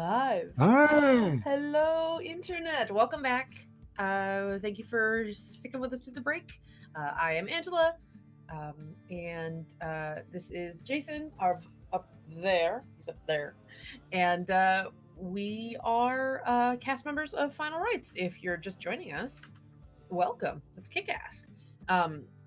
live. Hi. Hello, Internet. Welcome back. Thank you for sticking with us through the break. I am Angela, and this is Jason, up there. He's up there. And we are cast members of Final Rites. If you're just joining us, welcome. That's kick ass.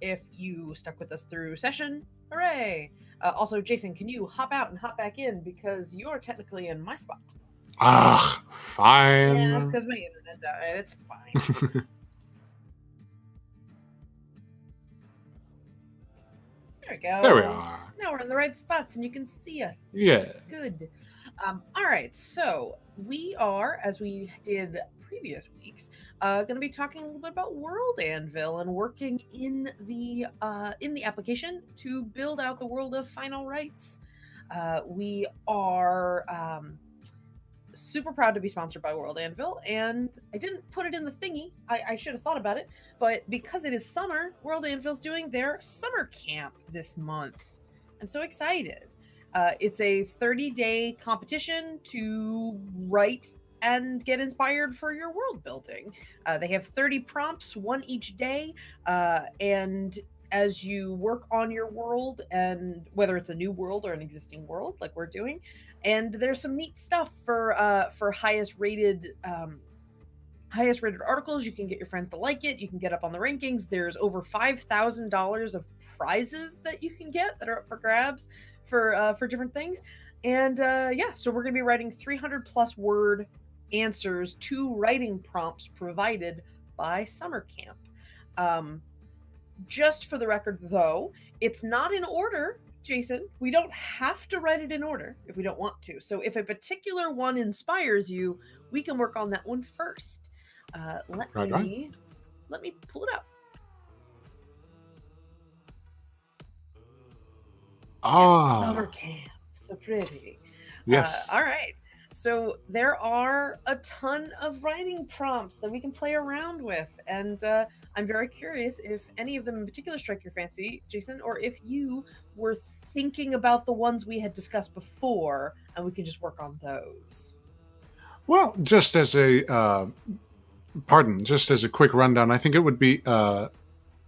If you stuck with us through session, hooray! Also, Jason, can you hop out and hop back in because you're technically in my spot? Ah, Yeah, it's fine. because my internet died. It's fine. There we There we go. are. Now we're in the right spots and you can see us. Yeah. That's good. All right, so we are, as we did previous weeks, going to be talking a little bit about World Anvil and working in the application to build out the world of Final Rites. We are super proud to be sponsored by World Anvil, and I didn't put it in the thingy. I should have thought about it, but because it is summer, World Anvil's doing their summer camp this month. I'm so excited. It's a 30-day competition to write and get inspired for your world building. They have 30 prompts, one each day, and as you work on your world, and whether it's a new world or an existing world like we're doing, and there's some neat stuff for highest rated articles. You can get your friends to like it. You can get up on the rankings. There's over $5,000 of prizes that you can get that are up for grabs for different things. And yeah, so we're going to be writing 300 plus word answers to writing prompts provided by summer camp. Just for the record, though, it's not in order, Jason. We don't have to write it in order if we don't want to. So if a particular one inspires you, we can work on that one first. Let me pull it up. Ah. Yeah, summer camp, so pretty. Yes. All right. So there are a ton of writing prompts that we can play around with, and I'm very curious if any of them in particular strike your fancy, Jason, or if you were thinking about the ones we had discussed before, and we can just work on those. Well, just as a quick rundown, I think it would be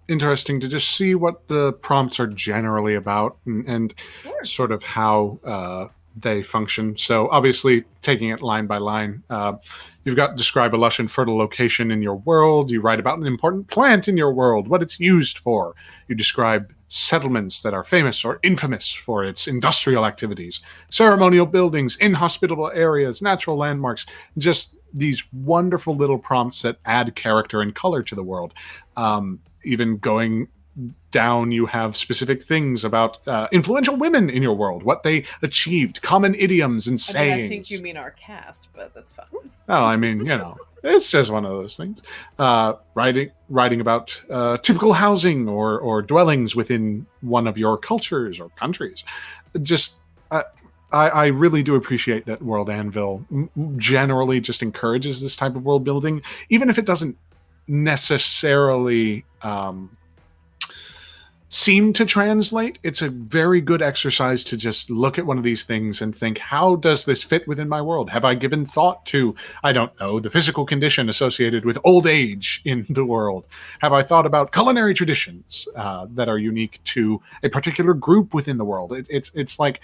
interesting to just see what the prompts are generally about and Sure. sort of how they function. So obviously, taking it line by line, you've got describe a lush and fertile location in your world. You write about an important plant in your world, what it's used for. You describe settlements that are famous or infamous for its industrial activities, ceremonial buildings, inhospitable areas, natural landmarks, just these wonderful little prompts that add character and color to the world. Even going down, you have specific things about influential women in your world, what they achieved, common idioms and sayings. I think you mean our cast, but that's fine. Well, I mean, it's just one of those things. Writing about typical housing or dwellings within one of your cultures or countries. Just, I really do appreciate that World Anvil generally just encourages this type of world building, even if it doesn't necessarily seem to translate. It's a very good exercise to just look at one of these things and think, how does this fit within my world? Have I given thought to, I don't know, the physical condition associated with old age in the world? Have I thought about culinary traditions that are unique to a particular group within the world? It's like,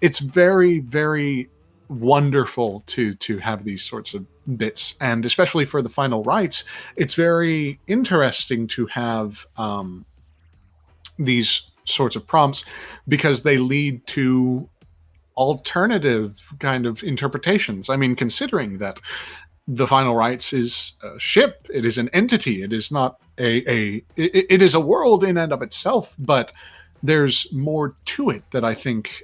it's very, very wonderful to have these sorts of bits, and especially for the Final Rites, it's very interesting to have these sorts of prompts because they lead to alternative kind of interpretations. I mean, considering that the Final Rites is a ship, it is an entity, it is not it is a world in and of itself, but there's more to it that I think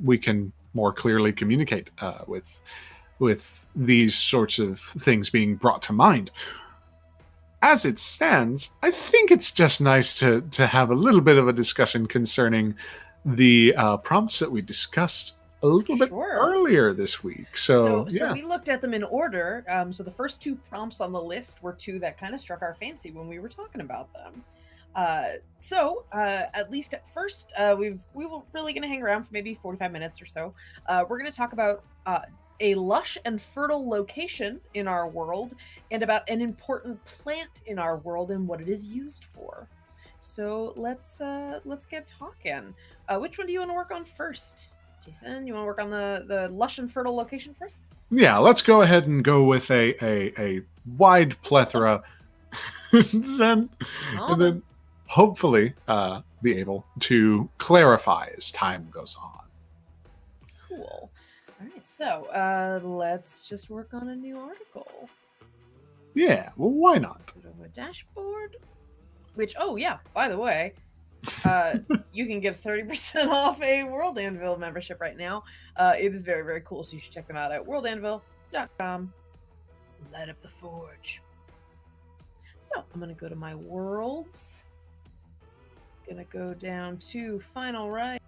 we can more clearly communicate with these sorts of things being brought to mind. As it stands, I think it's just nice to have a little bit of a discussion concerning the prompts that we discussed a little bit earlier this week. So we looked at them in order. So the first two prompts on the list were two that kind of struck our fancy when we were talking about them. At least at first, we were really going to hang around for maybe 45 minutes or so. We're going to talk about a lush and fertile location in our world, and about an important plant in our world and what it is used for. So let's get talking. Which one do you want to work on first, Jason? You want to work on the lush and fertile location first? Yeah, let's go ahead and go with a wide plethora, then and then hopefully be able to clarify as time goes on. Cool. All right, so let's just work on a new article. Yeah, well, why not? Go to a dashboard. Which, oh yeah, by the way, you can get 30% off a World Anvil membership right now. It is very, very cool, so you should check them out at worldanvil.com. Light up the forge. So I'm going to go to my worlds. Going to go down to Final Rites.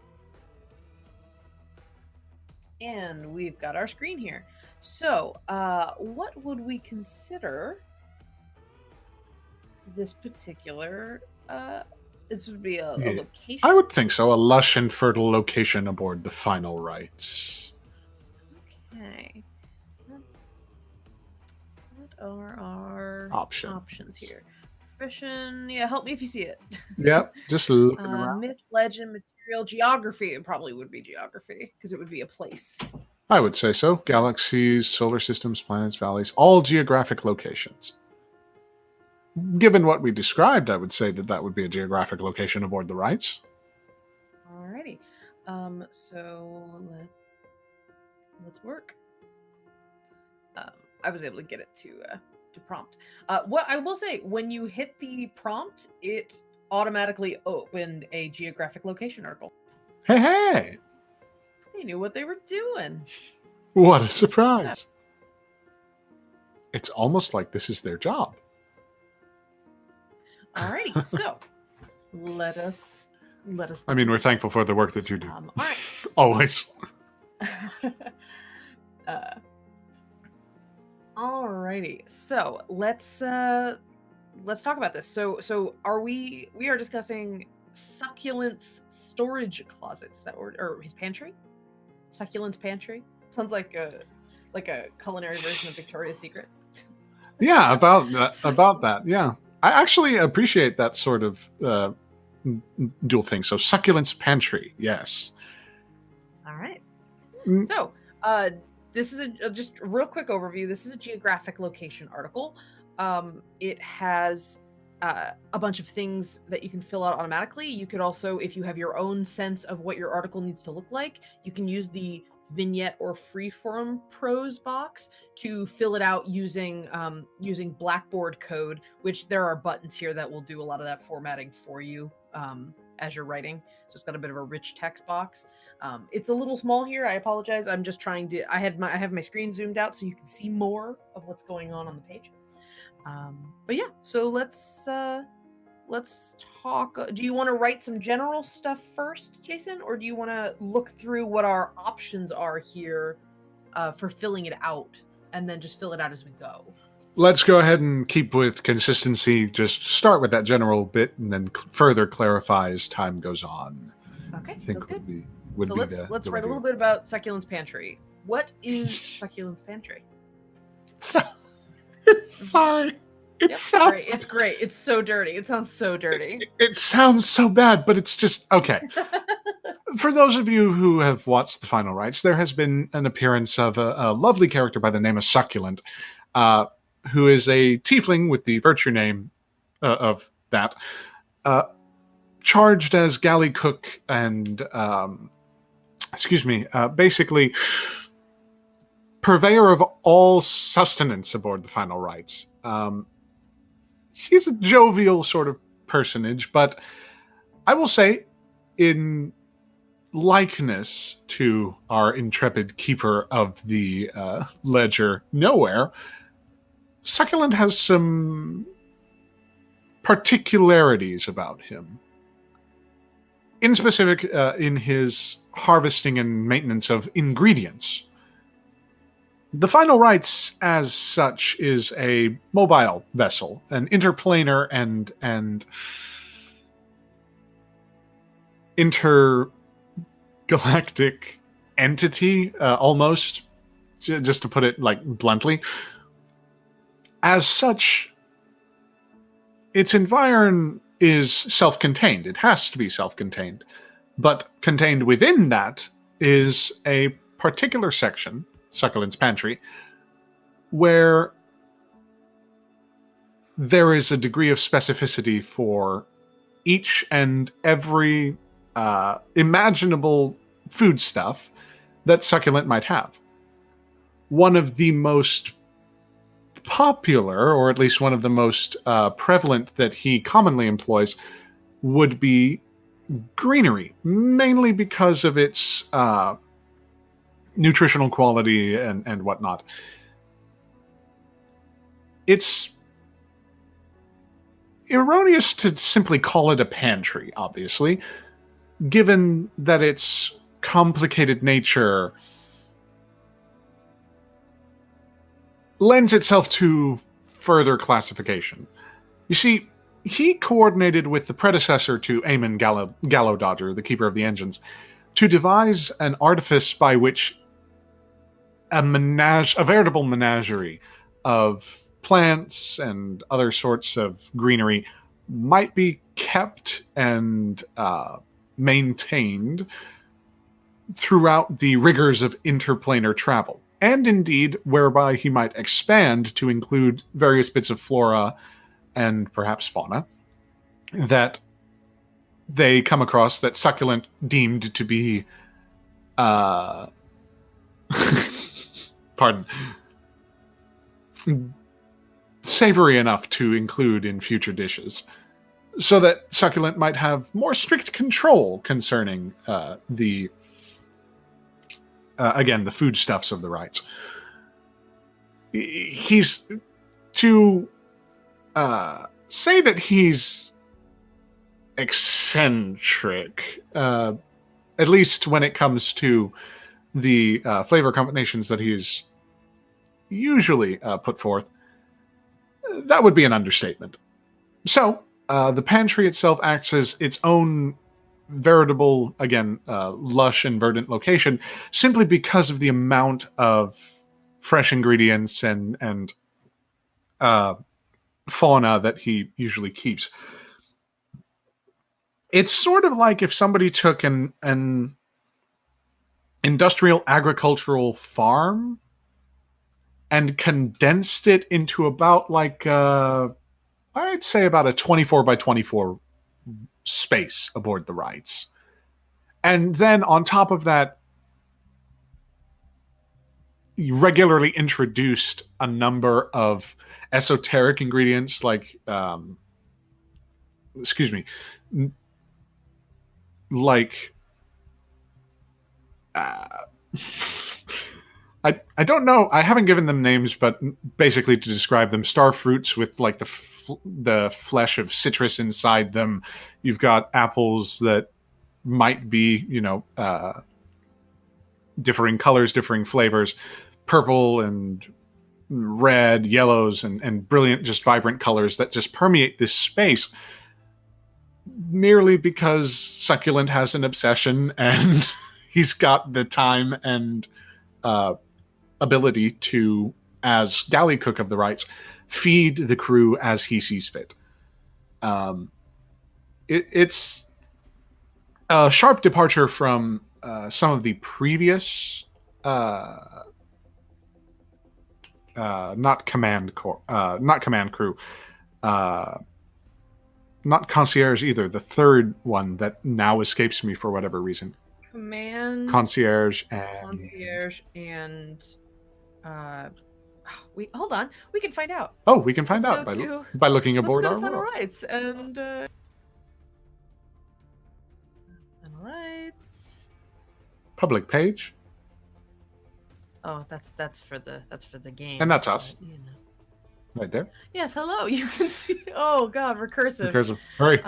And we've got our screen here. So what would we consider this particular... this would be a location. I would think so. A lush and fertile location aboard the Final Rites. Okay. What are our options here? Profession. Yeah, help me if you see it. Yep, just looking around. Myth, legend, material, geography. It probably would be geography because it would be a place. I would say so. Galaxies, solar systems, planets, valleys, all geographic locations. Given what we described, I would say that would be a geographic location aboard the Rites. Alrighty. So let's work. I was able to get it to prompt. What I will say, when you hit the prompt, it automatically opened a geographic location article. Hey! They knew what they were doing. What a surprise! It's almost like this is their job. Alrighty, so let us. I mean, we're thankful for the work that you do. All right. Always. Alrighty, so let's talk about this. So we are discussing Succulent's storage closet. Is that or his pantry? Succulent's pantry sounds like a culinary version of Victoria's Secret. Yeah, about that. Yeah. I actually appreciate that sort of dual thing. So, Succulent's Pantry, yes. All right. So, this is just a real quick overview. This is a geographic location article. It has a bunch of things that you can fill out automatically. You could also, if you have your own sense of what your article needs to look like, you can use the vignette or freeform prose box to fill it out using Blackboard code, which there are buttons here that will do a lot of that formatting for you as you're writing. So it's got a bit of a rich text box. It's a little small here. I apologize. I'm just trying to. I have my screen zoomed out so you can see more of what's going on the page. But yeah, so let's talk. Do you want to write some general stuff first, Jason, or do you want to look through what our options are here for filling it out, and then just fill it out as we go? Let's go ahead and keep with consistency. Just start with that general bit, and then further clarify as time goes on. Okay, I think good. Would so be let's write a little bit about Succulent's Pantry. What is Succulent's Pantry? Sorry. It's great. It's so dirty. It sounds so dirty. It sounds so bad, but it's just okay. For those of you who have watched the Final Rites, there has been an appearance of a lovely character by the name of Succulent, who is a tiefling with the virtue name of that, charged as Galley Cook and, basically purveyor of all sustenance aboard the Final Rites. He's a jovial sort of personage, but I will say, in likeness to our intrepid keeper of the ledger, Nowhere, Succulent has some particularities about him. In specific, in his harvesting and maintenance of ingredients. The Final Rites, as such, is a mobile vessel, an interplanar and intergalactic entity, almost. just to put it like bluntly. As such, its environ is self-contained. It has to be self-contained. But contained within that is a particular section, Succulent's Pantry, where there is a degree of specificity for each and every imaginable foodstuff that Succulent might have. One of the most popular, or at least one of the most prevalent that he commonly employs, would be greenery, mainly because of its nutritional quality and whatnot. It's erroneous to simply call it a pantry, obviously, given that its complicated nature lends itself to further classification. You see, he coordinated with the predecessor to Eamon Gallow Dodger, the Keeper of the Engines, to devise an artifice by which a veritable menagerie of plants and other sorts of greenery might be kept and maintained throughout the rigors of interplanar travel, and indeed whereby he might expand to include various bits of flora and perhaps fauna that they come across that Succulent deemed to be pardon, savory enough to include in future dishes, so that Succulent might have more strict control concerning the foodstuffs of the rites. He's to say that he's eccentric, at least when it comes to the flavor combinations that he's usually put forth. That would be an understatement. So, the pantry itself acts as its own veritable, lush and verdant location, simply because of the amount of fresh ingredients and fauna that he usually keeps. It's sort of like if somebody took an industrial agricultural farm and condensed it into about I'd say about a 24 by 24 space aboard the rites. And then on top of that, you regularly introduced a number of esoteric ingredients I don't know. I haven't given them names, but basically to describe them, star fruits with like the flesh of citrus inside them. You've got apples that might be, differing colors, differing flavors, purple and red, yellows, and brilliant, just vibrant colors that just permeate this space, merely because Succulent has an obsession and he's got the time and ability to, as Galley Cook of the rites, feed the crew as he sees fit. It's a sharp departure from some of the previous not command crew, not concierge either. The third one that now escapes me for whatever reason. Concierge and we hold on. We can find out. Oh, we can find out by looking aboard our Final world. Rites and Final Rites. Public page. Oh, that's for the game. And that's us. Right there. Yes, hello. You can see. Oh God, recursive. Recursive. Hurry.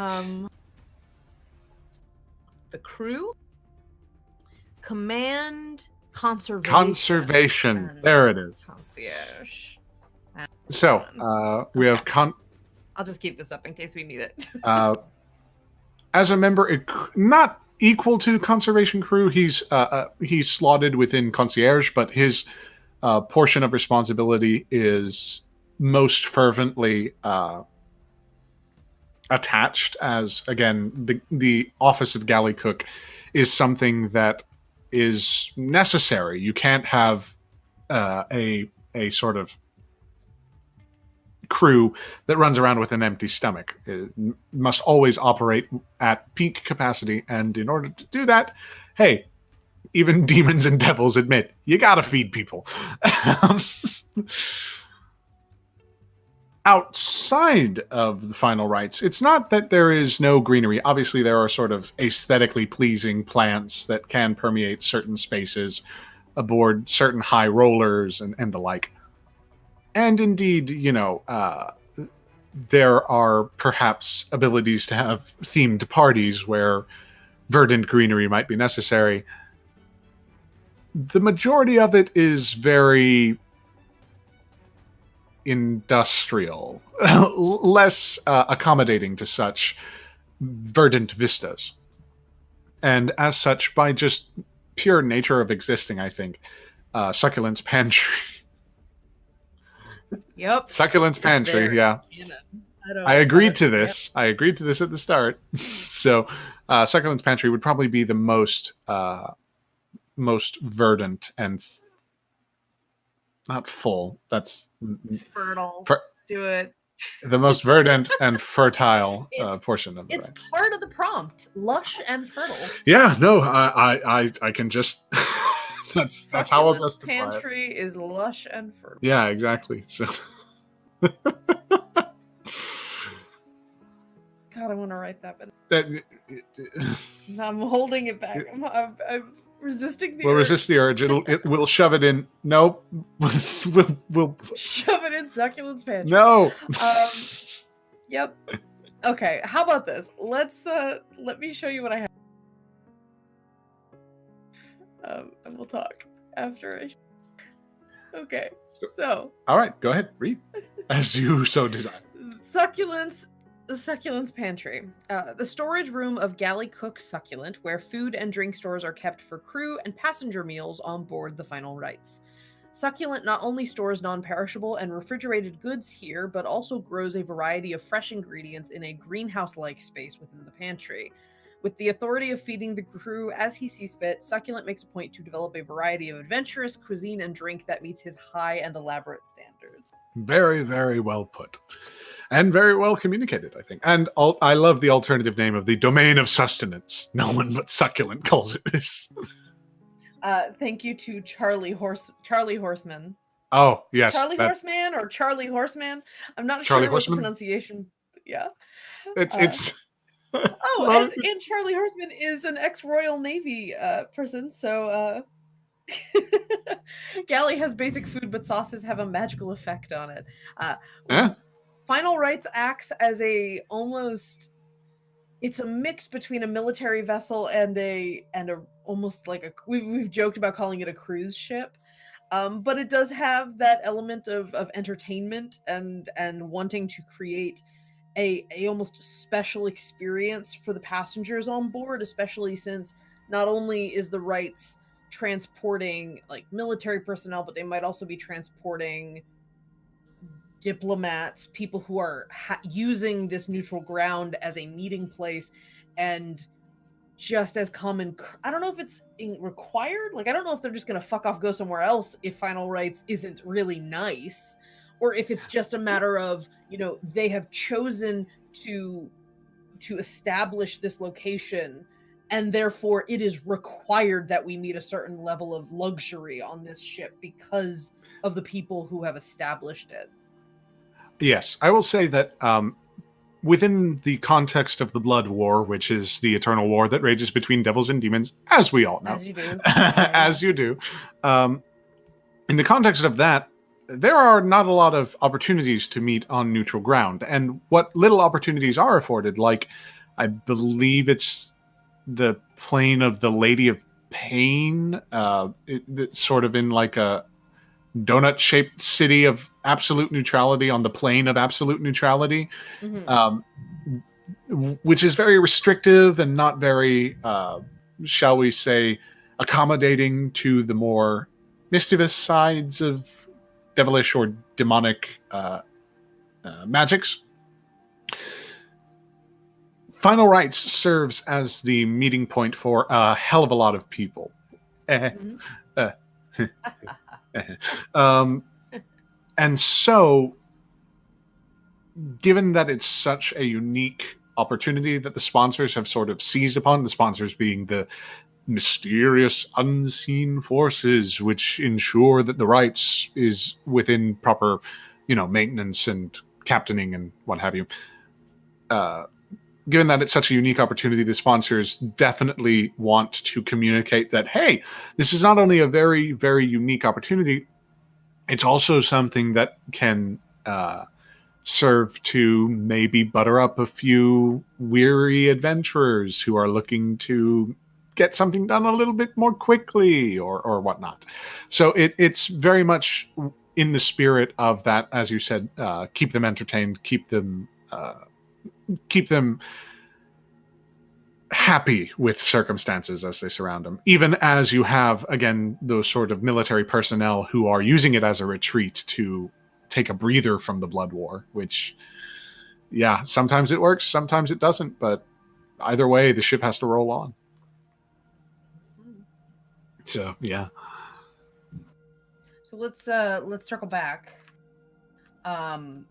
The crew. Command conservation. Conservation. There it is. Concierge. So we have I'll just keep this up in case we need it. As a member, not equal to conservation crew, he's slotted within concierge, but his portion of responsibility is most fervently attached, as again the office of Galley Cook is something that is necessary. You can't have a sort of crew that runs around with an empty stomach. It must always operate at peak capacity, and in order to do that, hey, even demons and devils admit you gotta feed people. Outside of the Final Rites, it's not that there is no greenery. Obviously, there are sort of aesthetically pleasing plants that can permeate certain spaces aboard certain high rollers and the like. And indeed, there are perhaps abilities to have themed parties where verdant greenery might be necessary. The majority of it is very industrial, less accommodating to such verdant vistas. And as such, by just pure nature of existing, I think, Succulent's Pantry. Yep. Succulent's Pantry, yeah. I agreed to this. Yep. I agreed to this at the start. So Succulent's Pantry would probably be the most verdant and not full. That's fertile. Do it. The most verdant and fertile portion of the It's rites. part of the prompt. Lush and fertile. Yeah, no, I can just that's how I'll justify Pantry is lush and fertile. Yeah, exactly. So God, I want to write that, but I'm holding it back. I'm resisting the urge. We'll resist the urge. We'll shove it in. Nope. We'll shove it in Succulent's Pantry. No. Yep. Okay. How about this? Let me show you what I have. And we'll talk after. Okay. So. All right. Go ahead. Read as you so desire. The Succulent's Pantry. The storage room of Galley Cook Succulent, where food and drink stores are kept for crew and passenger meals on board the Final Rites. Succulent not only stores non-perishable and refrigerated goods here, but also grows a variety of fresh ingredients in a greenhouse-like space within the pantry. With the authority of feeding the crew as he sees fit, Succulent makes a point to develop a variety of adventurous cuisine and drink that meets his high and elaborate standards. Very, very well put. And very well communicated, I think. And I love the alternative name of the Domain of Sustenance. No one but Succulent calls it this. Thank you to Charlie Horseman. Oh, yes. Horseman or Charlie Horseman? I'm not Charlie sure Horseman? what the pronunciation. Yeah. It's and Charlie Horseman is an ex-Royal Navy person, so Galley has basic food, but sauces have a magical effect on it. Final Rites acts as it's a mix between a military vessel and a almost like we've joked about calling it a cruise ship, but it does have that element of entertainment and wanting to create a almost special experience for the passengers on board, especially since not only is the Rites transporting like military personnel, but they might also be transporting diplomats, people who are using this neutral ground as a meeting place, and just as common. I don't know if it's required. Like, I don't know if they're just going to fuck off, go somewhere else if Final Rites isn't really nice, or if it's just a matter of, they have chosen to establish this location, and therefore it is required that we meet a certain level of luxury on this ship because of the people who have established it. Yes, I will say that within the context of the Blood War, which is the eternal war that rages between devils and demons, as we all know. As you do. As you do. In the context of that, there are not a lot of opportunities to meet on neutral ground. And what little opportunities are afforded, like, I believe it's the plane of the Lady of Pain, it's sort of in like a donut-shaped city of absolute neutrality on the plane of absolute neutrality, which is very restrictive and not very, shall we say, accommodating to the more mischievous sides of devilish or demonic magics. Final Rites serves as the meeting point for a hell of a lot of people. Mhm. And so, given that it's such a unique opportunity that the sponsors have sort of seized upon, the sponsors being the mysterious unseen forces which ensure that the rights is within proper, maintenance and captaining and what have you. Given that it's such a unique opportunity, the sponsors definitely want to communicate that, hey, this is not only a very, very unique opportunity, it's also something that can serve to maybe butter up a few weary adventurers who are looking to get something done a little bit more quickly or whatnot. So it's very much in the spirit of that, as you said, keep them entertained, keep them happy with circumstances as they surround them, even as you have, again, those sort of military personnel who are using it as a retreat to take a breather from the blood war, which, yeah, sometimes it works, sometimes it doesn't, but either way, the ship has to roll on. So, yeah. So let's circle back. All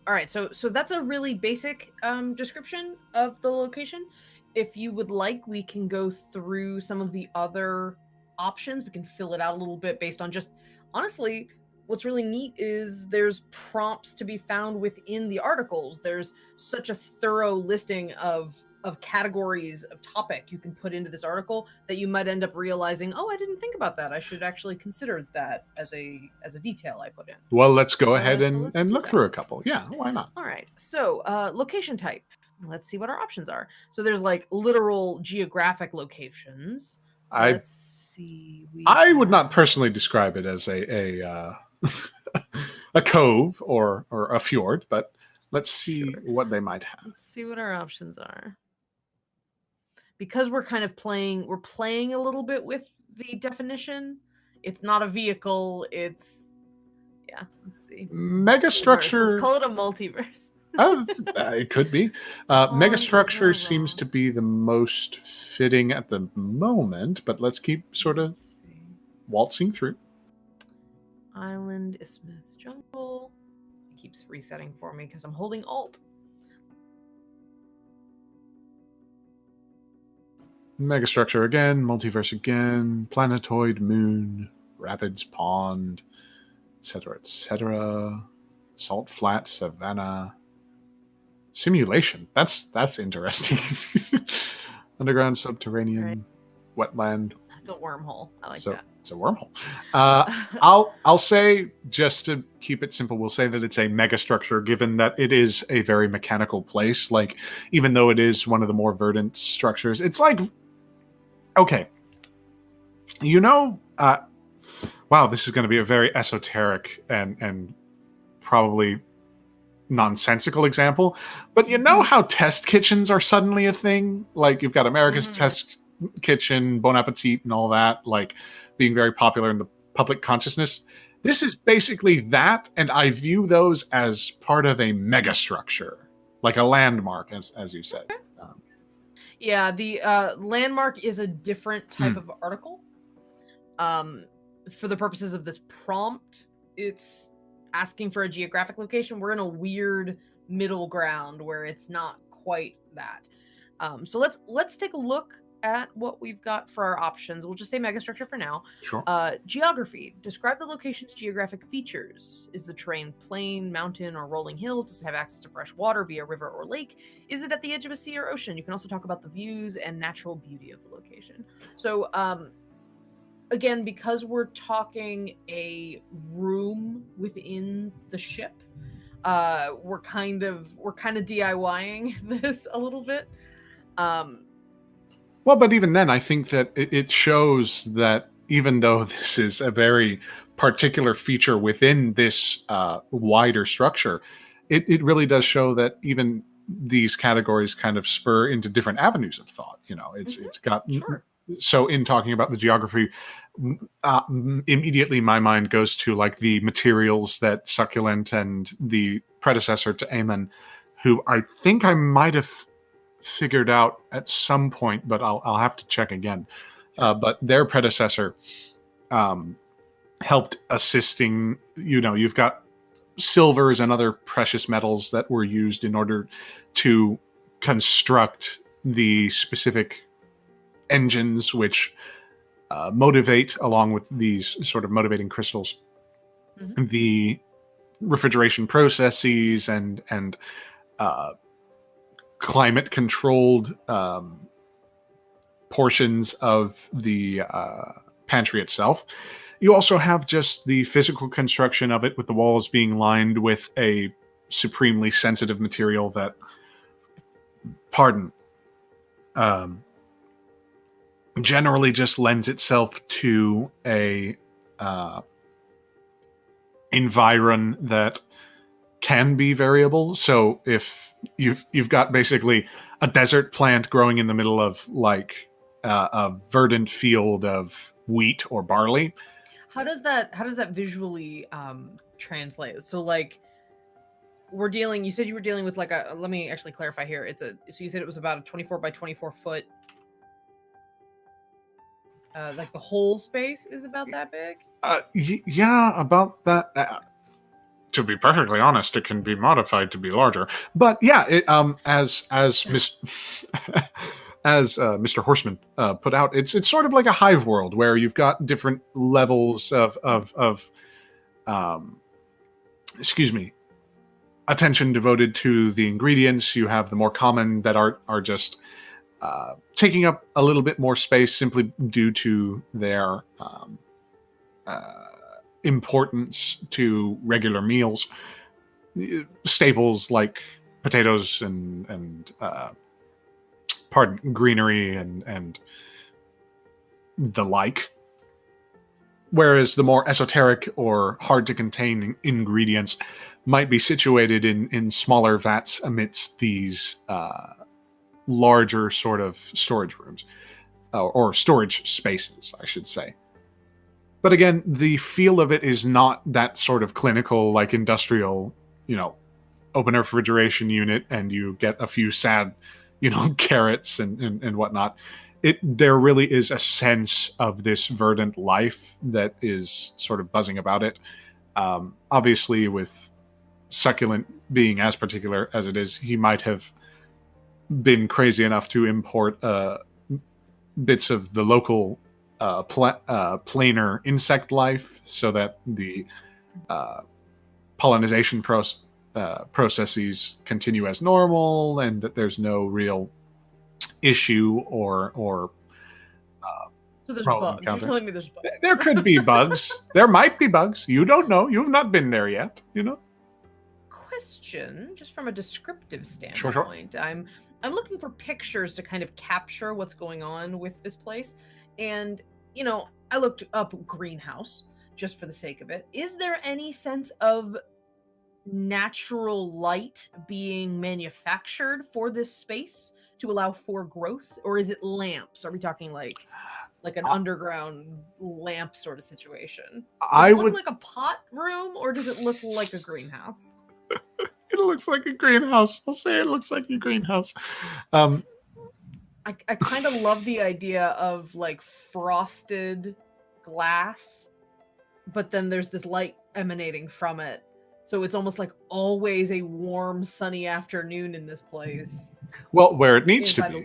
right, so that's a really basic description of the location. If you would like, we can go through some of the other options. We can fill it out a little bit based on just, honestly, what's really neat is there's prompts to be found within the articles. There's such a thorough listing of categories of topic you can put into this article that you might end up realizing, oh, I didn't think about that. I should actually consider that as a detail I put in. Well, let's go ahead and look through a couple. Yeah, why not? All right. So, location type. Let's see what our options are. So there's like literal geographic locations. Let's see. I would not personally describe it as a cove or a fjord, but let's see what they might have. Let's see what our options are. Because we're kind of playing a little bit with the definition. It's not a vehicle. It's, yeah. Let's see. Megastructure. Let's call it a multiverse. It could be. Megastructure seems to be the most fitting at the moment, but let's keep sort of waltzing through. Island, Isthmus, jungle. It keeps resetting for me because I'm holding Alt. Megastructure again, multiverse again, planetoid, moon, rapids, pond, etc., etc. Salt flat, savanna. Simulation. That's interesting. Underground, subterranean, wetland. That's a wormhole. I like that. It's a wormhole. I'll say, just to keep it simple, we'll say that it's a megastructure, given that it is a very mechanical place. Like, even though it is one of the more verdant structures, it's like, okay, wow, this is going to be a very esoteric and probably nonsensical example, but you know how test kitchens are suddenly a thing? Like, you've got America's Test Kitchen, Bon Appetit, and all that, like, being very popular in the public consciousness. This is basically that, and I view those as part of a megastructure, like a landmark, as you said. Yeah, the landmark is a different type of article. For the purposes of this prompt, it's asking for a geographic location. We're in a weird middle ground where it's not quite that. So let's take a look at what we've got for our options. We'll just say megastructure for now. Sure. Geography. Describe the location's geographic features. Is the terrain plain, mountain, or rolling hills? Does it have access to fresh water via river or lake? Is it at the edge of a sea or ocean? You can also talk about the views and natural beauty of the location. So, again, because we're talking a room within the ship, we're kind of DIYing this a little bit. Well, but even then, I think that it shows that even though this is a very particular feature within this wider structure, it really does show that even these categories kind of spur into different avenues of thought. It's got So in talking about the geography, immediately my mind goes to like the materials that Succulent and the predecessor to Aemon, who I think I might have figured out at some point, but I'll have to check again. But their predecessor helped assisting. You've got silvers and other precious metals that were used in order to construct the specific engines which motivate, along with these sort of motivating crystals, the refrigeration processes and climate controlled portions of the pantry itself. You also have just the physical construction of it, with the walls being lined with a supremely sensitive material that, generally just lends itself to a environ that can be variable. So if you've got basically a desert plant growing in the middle of like a verdant field of wheat or barley, how does that visually translate? So like you said you were dealing with like let me actually clarify here. So you said it was about a 24 by 24 foot. Like the whole space is about that big? Yeah, about that. To be perfectly honest, it can be modified to be larger. But yeah, as Mr. Horseman put out, it's sort of like a hive world where you've got different levels of attention devoted to the ingredients. You have the more common that are just taking up a little bit more space simply due to their importance to regular meals. Staples like potatoes and greenery and the like. Whereas the more esoteric or hard to contain ingredients might be situated in smaller vats amidst these larger sort of storage rooms, or storage spaces, I should say. But again, the feel of it is not that sort of clinical, like industrial, open refrigeration unit and you get a few sad, carrots and whatnot. There really is a sense of this verdant life that is sort of buzzing about it. Obviously, with Succulent being as particular as it is, he might have been crazy enough to import bits of the local planar insect life so that the pollination processes continue as normal and that there's no real issue or so there's bugs. You're telling me there's bugs. There could be bugs. There might be bugs. You don't know. You've not been there yet, Question, just from a descriptive standpoint. Sure. I'm looking for pictures to kind of capture what's going on with this place. And, I looked up greenhouse just for the sake of it. Is there any sense of natural light being manufactured for this space to allow for growth? Or is it lamps? Are we talking like an underground lamp sort of situation? Does it look like a pot room, or does it look like a greenhouse? It looks like a greenhouse. I'll say it looks like a greenhouse. I kind of love the idea of like frosted glass, but then there's this light emanating from it. So it's almost like always a warm, sunny afternoon in this place. Well, where it needs to be.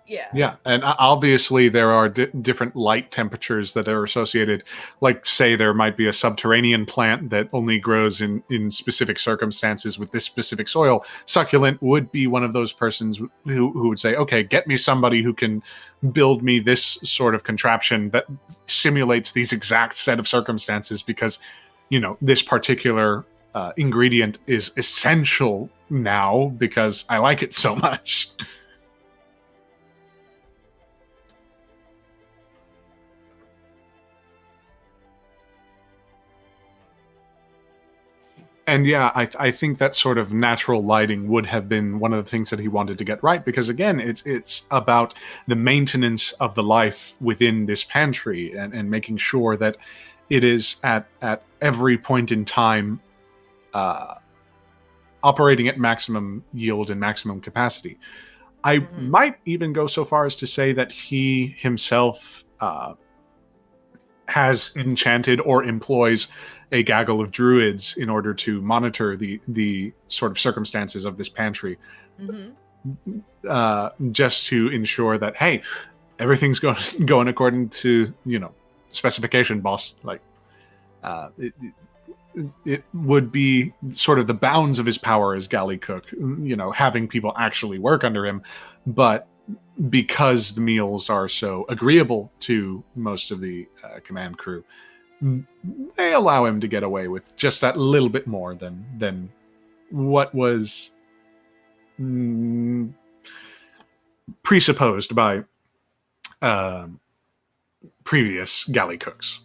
Yeah. And obviously there are different light temperatures that are associated. Like, say, there might be a subterranean plant that only grows in specific circumstances with this specific soil. Succulent would be one of those persons who would say, okay, get me somebody who can build me this sort of contraption that simulates these exact set of circumstances because, this particular ingredient is essential now because I like it so much. And yeah, I think that sort of natural lighting would have been one of the things that he wanted to get right, because again, it's about the maintenance of the life within this pantry, and making sure that it is at every point in time uh, operating at maximum yield and maximum capacity. I might even go so far as to say that he himself has enchanted or employs a gaggle of druids in order to monitor the sort of circumstances of this pantry, just to ensure that, hey, everything's going according to specification, boss. Like, it would be sort of the bounds of his power as Galley Cook, having people actually work under him, but because the meals are so agreeable to most of the command crew, they allow him to get away with just that little bit more than what was presupposed by previous Galley Cooks.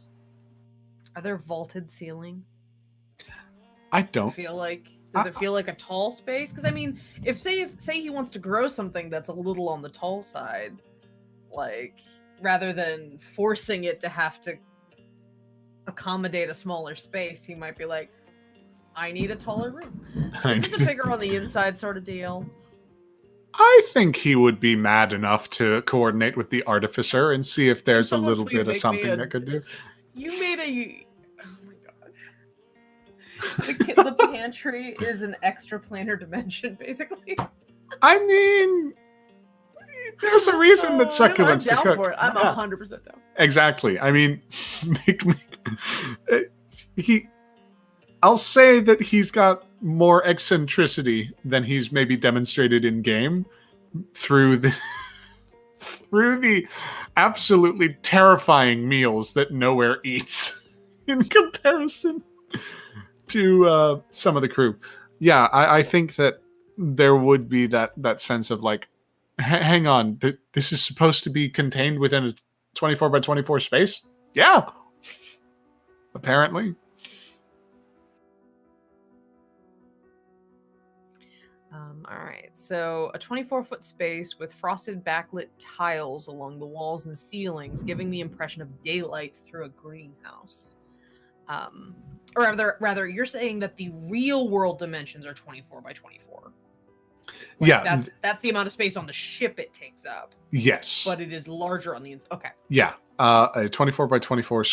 Are there vaulted ceilings? I don't Does it feel like a tall space? Because I mean, if say he wants to grow something that's a little on the tall side, like, rather than forcing it to have to accommodate a smaller space, he might be like, I need a taller room. Is this a bigger on the inside sort of deal? I think he would be mad enough to coordinate with the artificer and see if there's a little bit of something that could do. You made a... Oh my god. The pantry is an extra planar dimension, basically. I mean, there's a reason that Succulent's I'm the down cook. for it. I'm 100% down. Exactly. I mean, I'll say that he's got more eccentricity than he's maybe demonstrated in game through the absolutely terrifying meals that Nowhere eats in comparison to some of the crew. Yeah, I think that there would be that sense of like, hang on, this is supposed to be contained within a 24 by 24 space? Yeah. Apparently. All right, so a 24-foot space with frosted backlit tiles along the walls and ceilings, giving the impression of daylight through a greenhouse. Or rather, you're saying that the real world dimensions are 24 by 24. Like, yeah, that's the amount of space on the ship it takes up. Yes, but it is larger on the inside. Okay. Yeah, a 24 by 24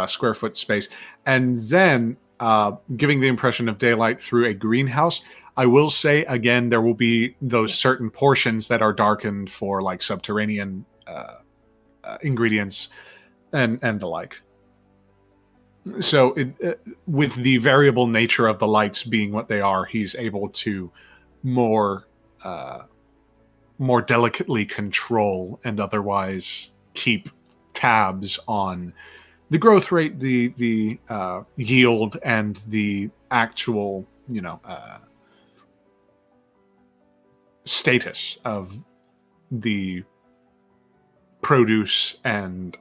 square foot space, and then giving the impression of daylight through a greenhouse. I will say again, there will be those certain portions that are darkened for like subterranean ingredients and the like. So with the variable nature of the lights being what they are, he's able to more delicately control and otherwise keep tabs on the growth rate, the yield, and the actual status of the produce and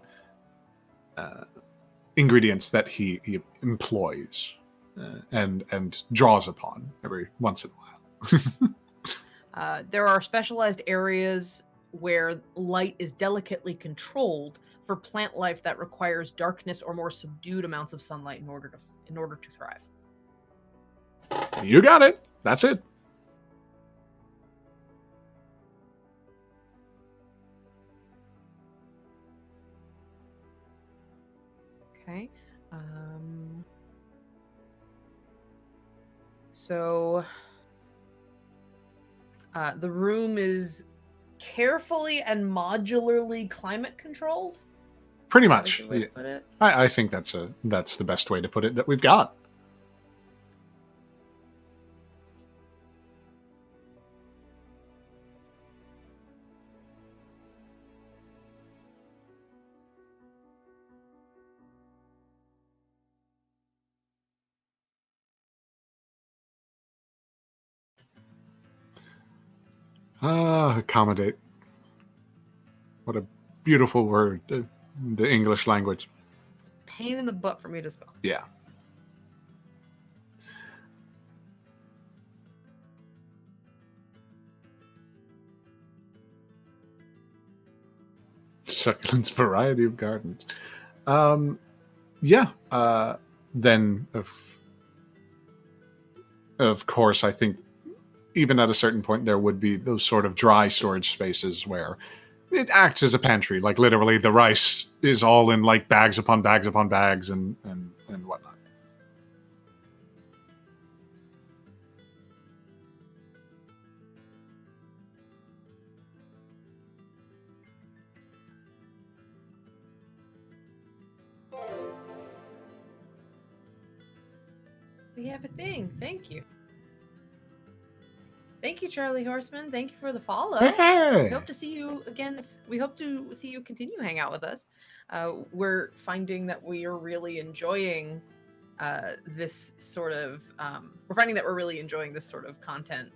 ingredients that he employs and draws upon every once in a while. There are specialized areas where light is delicately controlled for plant life that requires darkness or more subdued amounts of sunlight in order to thrive. You got it. That's it. Okay. So the room is carefully and modularly climate controlled. Pretty much. I think that's the best way to put it that we've got. Accommodate. What a beautiful word. The English language. It's a pain in the butt for me to spell. Yeah. Succulent's variety of gardens. Yeah. Then of course, I think even at a certain point there would be those sort of dry storage spaces where it acts as a pantry. Like literally, the rice is all in like bags upon bags upon bags and whatnot. We have a thing. Thank you. Thank you, Charlie Horseman. Thank you for the follow. Hey! We hope to see you again. We hope to see you continue to hang out with us. We're finding that we are really enjoying this sort of. We're finding that we're really enjoying this sort of content,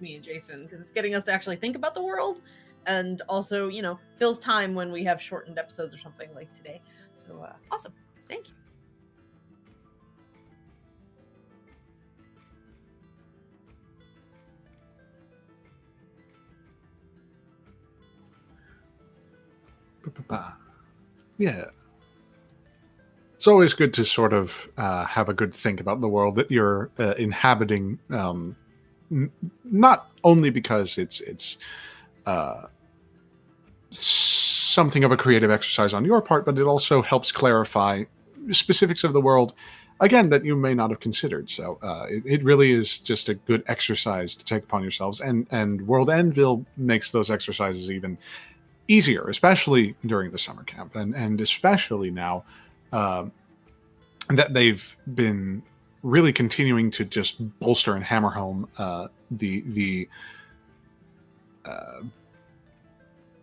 me and Jason, because it's getting us to actually think about the world, and also, you know, fills time when we have shortened episodes or something like today. So awesome. Thank you. Yeah. It's always good to sort of have a good think about the world that you're inhabiting, not only because it's something of a creative exercise on your part, but it also helps clarify specifics of the world, again, that you may not have considered. So it really is just a good exercise to take upon yourselves, and World Anvil makes those exercises even easier, especially during the summer camp, and especially now that they've been really continuing to just bolster and hammer home the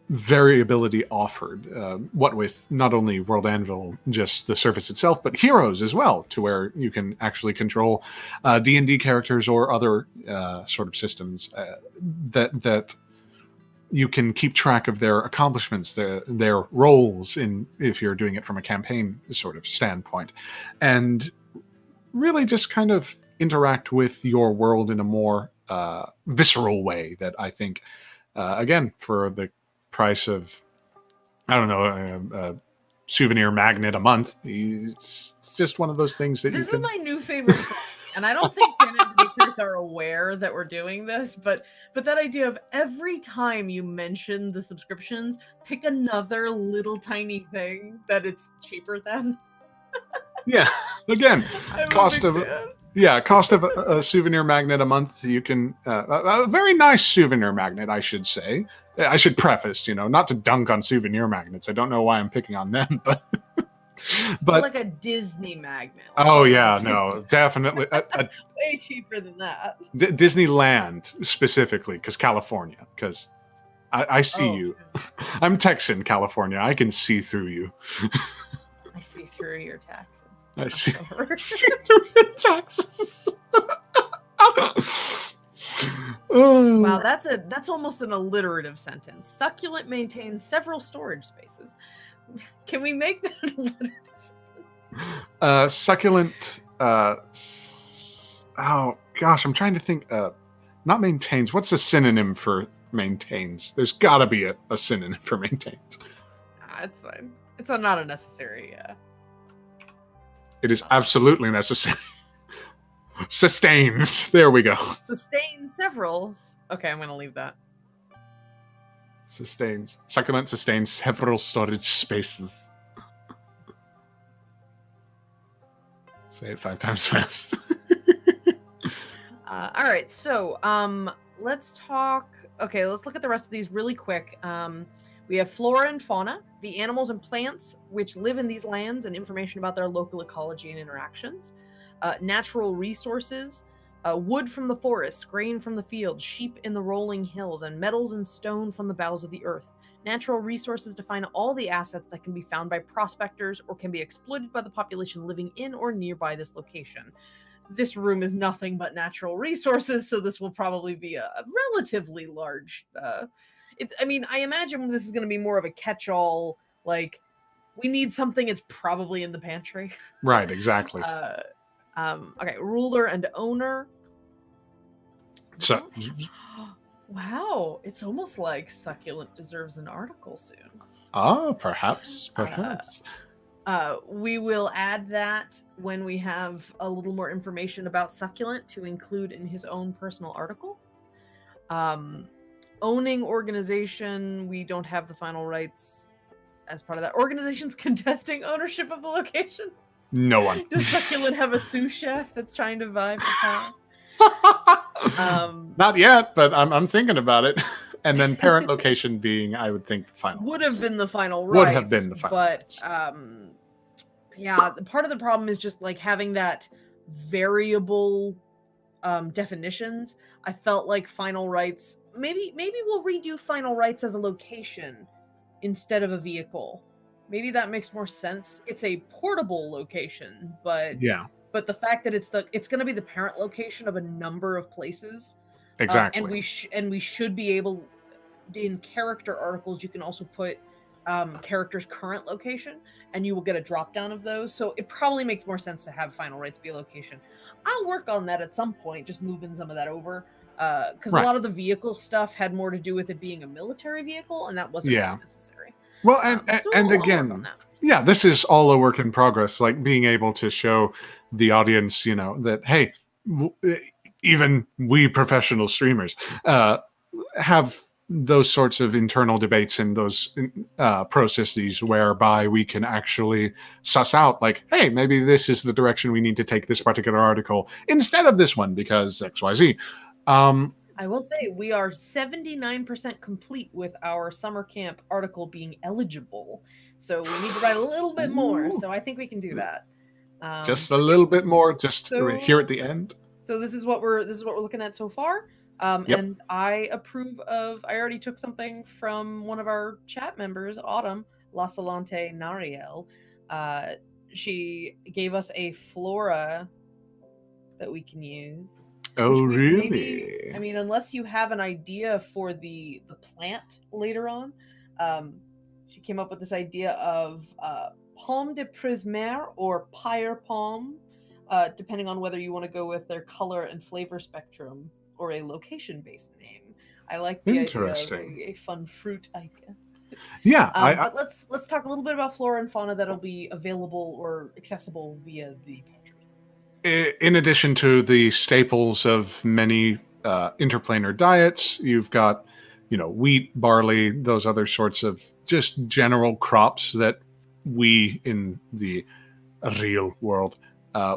variability offered, what with not only World Anvil, just the surface itself, but heroes as well, to where you can actually control D&D characters or other sort of systems that you can keep track of their accomplishments, their roles in, if you're doing it from a campaign sort of standpoint, and really just kind of interact with your world in a more visceral way that I think, again, for the price of, I don't know, a souvenir magnet a month, it's just one of those things that this you can... is my new favorite thing. And I don't think canon makers are aware that we're doing this, but that idea of every time you mention the subscriptions, pick another little tiny thing that it's cheaper than. Yeah, again, cost of fan. a souvenir magnet a month. You can a very nice souvenir magnet, I should say. I should preface, not to dunk on souvenir magnets. I don't know why I'm picking on them, but like a Disney magnet. Oh yeah, no, definitely way cheaper than that. Disneyland specifically, because California, because I see you. I'm Texan, California. I can see through you. I see through your taxes. I see through your taxes. Wow, that's almost an alliterative sentence. Succulent maintains several storage spaces. Can we make that an alliterative sentence? Succulent. Oh gosh, I'm trying to think. Not maintains. What's a synonym for maintains? There's got to be a synonym for maintains. It's fine. It's not a necessary. It is absolutely necessary. Sustains. There we go. Sustains several. Okay, I'm going to leave that. Sustains. Succulent sustains several storage spaces. Say it 5 times fast. All right, so let's talk. Okay, let's look at the rest of these really quick. We have flora and fauna, the animals and plants which live in these lands, and information about their local ecology and interactions. Natural resources, wood from the forests, grain from the fields, sheep in the rolling hills, and metals and stone from the bowels of the earth. Natural resources define all the assets that can be found by prospectors or can be exploited by the population living in or nearby this location. This room is nothing but natural resources, so this will probably be a relatively large... I imagine this is going to be more of a catch-all, like, we need something, it's probably in the pantry. Right, exactly. Okay, ruler and owner. So, wow, it's almost like Succulent deserves an article soon. Ah, perhaps, Uh, perhaps. we will add that when we have a little more information about Succulent to include in his own personal article. Um, owning organization, we don't have the final rights as part of that. Organization's contesting ownership of the location. No one. Does Succulent have a sous chef that's trying to vie for power? Not yet, but I'm thinking about it. And then parent location being, I would think, the final would rights. have been the final rights. Would have been the final but rights. yeah, part of the problem is just like having that variable definitions. I felt like final rights, maybe we'll redo final rights as a location instead of a vehicle. Maybe that makes more sense. It's a portable location, but Yeah, the fact that it's going to be the parent location of a number of places. exactly. And we should be able, in character articles, you can also put character's current location, and you will get a drop down of those. So it probably makes more sense to have final rights be a location. I'll work on that at some point, just moving some of that over, because a lot of the vehicle stuff had more to do with it being a military vehicle, and that wasn't really necessary. Well, and again, yeah, this is all a work in progress. Like being able to show the audience, that hey, even we professional streamers have those sorts of internal debates and those processes whereby we can actually suss out, like, hey, maybe this is the direction we need to take this particular article instead of this one because XYZ. I will say we are 79% complete with our summer camp article being eligible. So we need to write a little bit more. So I think we can do that. Just a little bit more, just here at the end. So this is what we're looking at so far. Yep. And I approve of. I already took something from one of our chat members, Autumn Lasalante Nariel. She gave us a flora that we can use. Oh, really? I mean, unless you have an idea for the plant later on, she came up with this idea of Pomme de Prismère or Pyre Palm, depending on whether you want to go with their color and flavor spectrum or a location-based name. I like the idea of a fun fruit idea. Yeah, but let's talk a little bit about flora and fauna that'll be available or accessible via the Pantry. In addition to the staples of many interplanar diets, you've got, wheat, barley, those other sorts of just general crops that we in the real world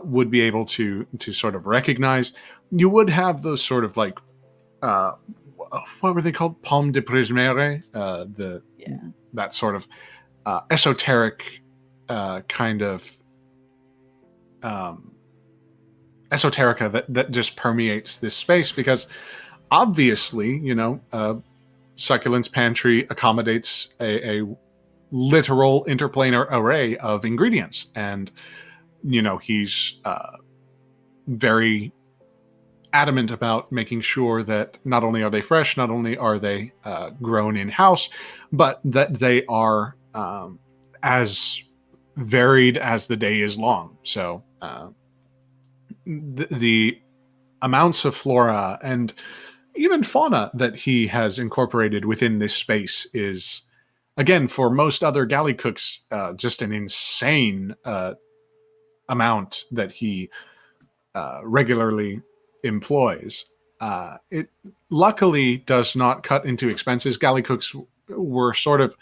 would be able to sort of recognize. You would have those sort of like, what were they called? Pomme de Prismère, that sort of esoteric kind of esoterica that just permeates this space, because obviously, Succulent's Pantry accommodates a literal interplanar array of ingredients, and he's very adamant about making sure that not only are they fresh, not only are they grown in-house, but that they are as varied as the day is long. So the amounts of flora and even fauna that he has incorporated within this space is, again, for most other galley cooks, just an insane amount that he regularly employs. It luckily does not cut into expenses. Galley cooks were sort of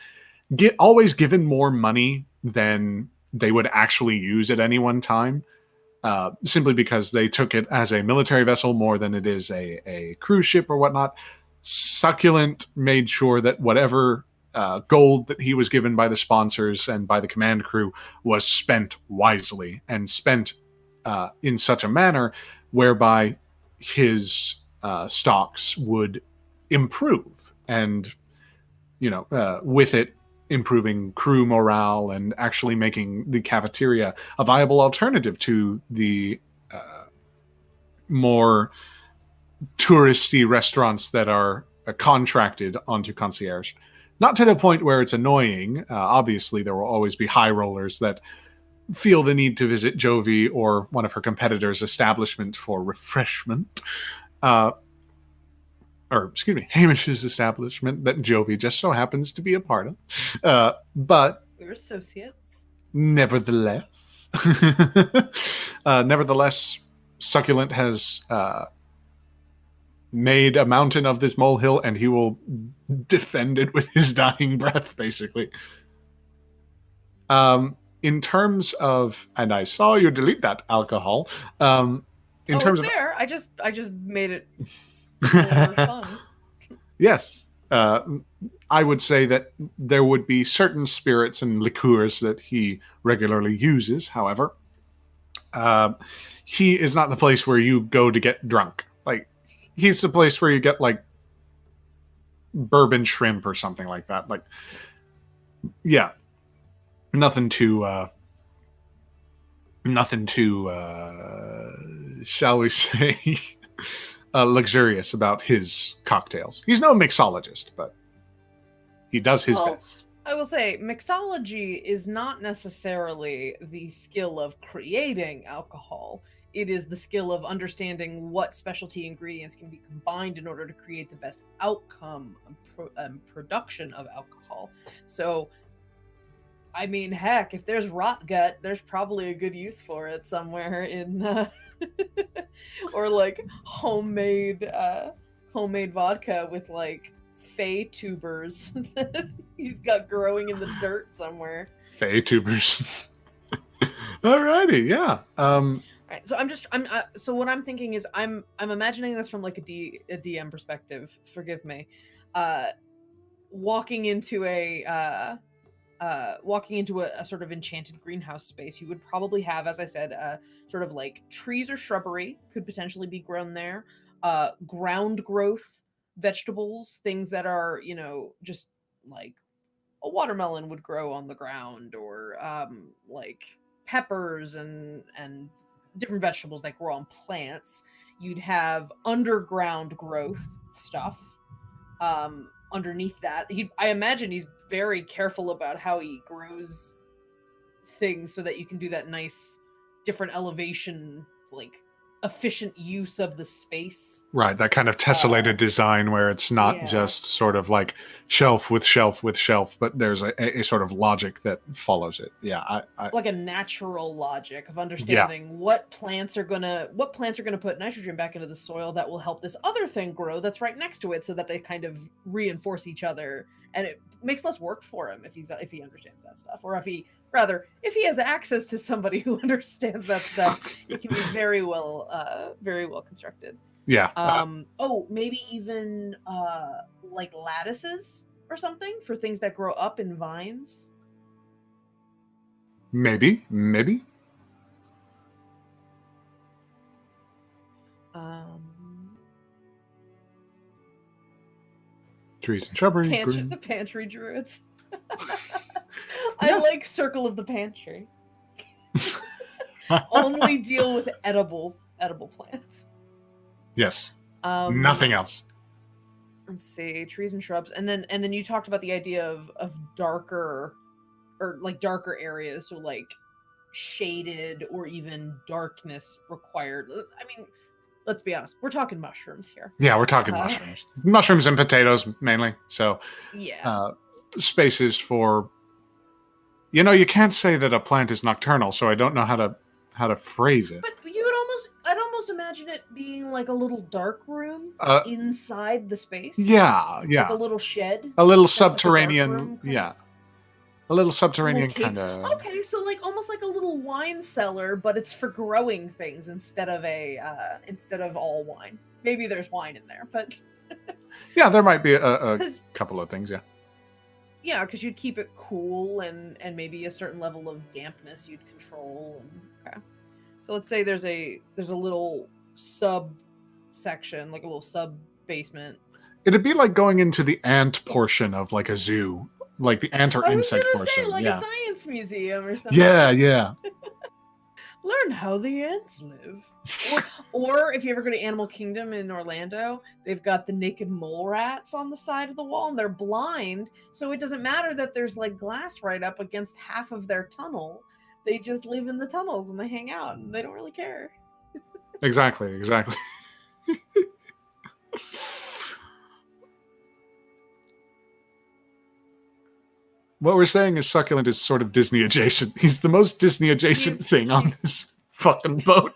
always given more money than they would actually use at any one time, simply because they took it as a military vessel more than it is a cruise ship or whatnot. Succulent made sure that whatever gold that he was given by the sponsors and by the command crew was spent wisely and spent in such a manner whereby his stocks would improve, and with it improving crew morale and actually making the cafeteria a viable alternative to the more touristy restaurants that are contracted onto concierge. Not to the point where it's annoying. Obviously, there will always be high rollers that feel the need to visit Jovie or one of her competitors' establishment for refreshment. or excuse me, Hamish's establishment that Jovie just so happens to be a part of. But We're associates. nevertheless, Succulent has made a mountain of this molehill, and he will defend it with his dying breath, basically. In terms of, and I saw you delete that alcohol. In terms it's there. I just made it more fun. Yes. I would say that there would be certain spirits and liqueurs that he regularly uses. However, he is not the place where you go to get drunk. Like, he's the place where you get like bourbon shrimp or something like that. Like, yeah, nothing too, shall we say, luxurious about his cocktails. He's no mixologist, but he does his best. I will say, mixology is not necessarily the skill of creating alcohol. It is the skill of understanding what specialty ingredients can be combined in order to create the best outcome and production of alcohol. So, I mean, heck, if there's rot gut, there's probably a good use for it somewhere in, or like homemade vodka with like fey tubers that he's got growing in the dirt somewhere. Fey tubers. Alrighty, yeah. Right, so what I'm thinking is I'm imagining this from like a DM perspective. Forgive me. Walking into a sort of enchanted greenhouse space, you would probably have, as I said, sort of like trees or shrubbery could potentially be grown there. Ground growth vegetables, things that are, just like a watermelon would grow on the ground, or like peppers and different vegetables that grow on plants. You'd have underground growth stuff underneath that. I imagine he's very careful about how he grows things so that you can do that nice different elevation, like efficient use of the space. Right, that kind of tessellated design where it's not just sort of like shelf with shelf with shelf, but there's a sort of logic that follows it. Yeah, I like a natural logic of understanding what plants are gonna put nitrogen back into the soil that will help this other thing grow that's right next to it, so that they kind of reinforce each other, and it makes less work for him if he understands that stuff, or if he has access to somebody who understands that stuff. It can be very well constructed. Yeah. Maybe even like lattices or something for things that grow up in vines. Maybe. Trees and shrubbery. The pantry druids. I like Circle of the Pantry. Only deal with edible plants. Yes. Nothing else. Let's see, trees and shrubs, and then you talked about the idea of darker, or like darker areas, so like shaded or even darkness required. I mean, let's be honest, we're talking mushrooms here. Yeah, we're talking mushrooms and potatoes mainly. So yeah, spaces for. You can't say that a plant is nocturnal, so I don't know how to phrase it. But I'd almost imagine it being like a little dark room inside the space. Yeah. Like a little shed. A little subterranean, a little subterranean kind of. Okay, so like almost like a little wine cellar, but it's for growing things instead of all wine. Maybe there's wine in there, but yeah, there might be a couple of things. Yeah. Yeah, because you'd keep it cool and maybe a certain level of dampness you'd control. Okay, so let's say there's a little sub section, like a little sub basement. It'd be like going into the ant portion of like a zoo, like the ant or insect portion. Say, like a science museum or something. Yeah. Learn how the ants live. Or if you ever go to Animal Kingdom in Orlando, they've got the naked mole rats on the side of the wall, and they're blind, so it doesn't matter that there's like glass right up against half of their tunnel. They just live in the tunnels and they hang out, and they don't really care. Exactly. What we're saying is Succulent is sort of Disney adjacent. He's the most Disney adjacent thing on this fucking boat.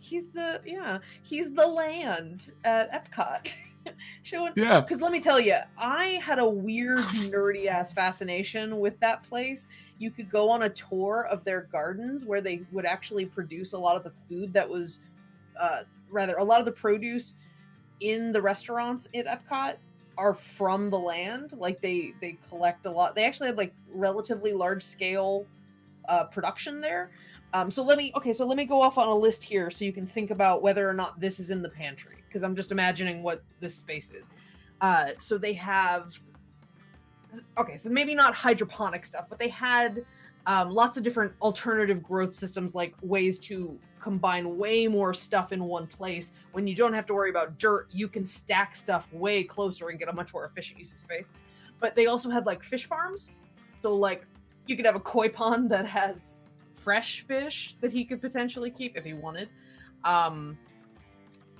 He's the land at Epcot. Yeah. Because let me tell you, I had a weird nerdy ass fascination with that place. You could go on a tour of their gardens where they would actually produce a lot of the food that was, rather a lot of the produce in the restaurants at Epcot are from the land. Like they collect a lot. They actually had like relatively large scale production there. So let me go off on a list here so you can think about whether or not this is in the pantry, because I'm just imagining what this space is. So they have, so maybe not hydroponic stuff, but they had lots of different alternative growth systems, like ways to combine way more stuff in one place. When you don't have to worry about dirt, you can stack stuff way closer and get a much more efficient use of space. But they also had like fish farms. So like you could have a koi pond that has fresh fish that he could potentially keep if he wanted.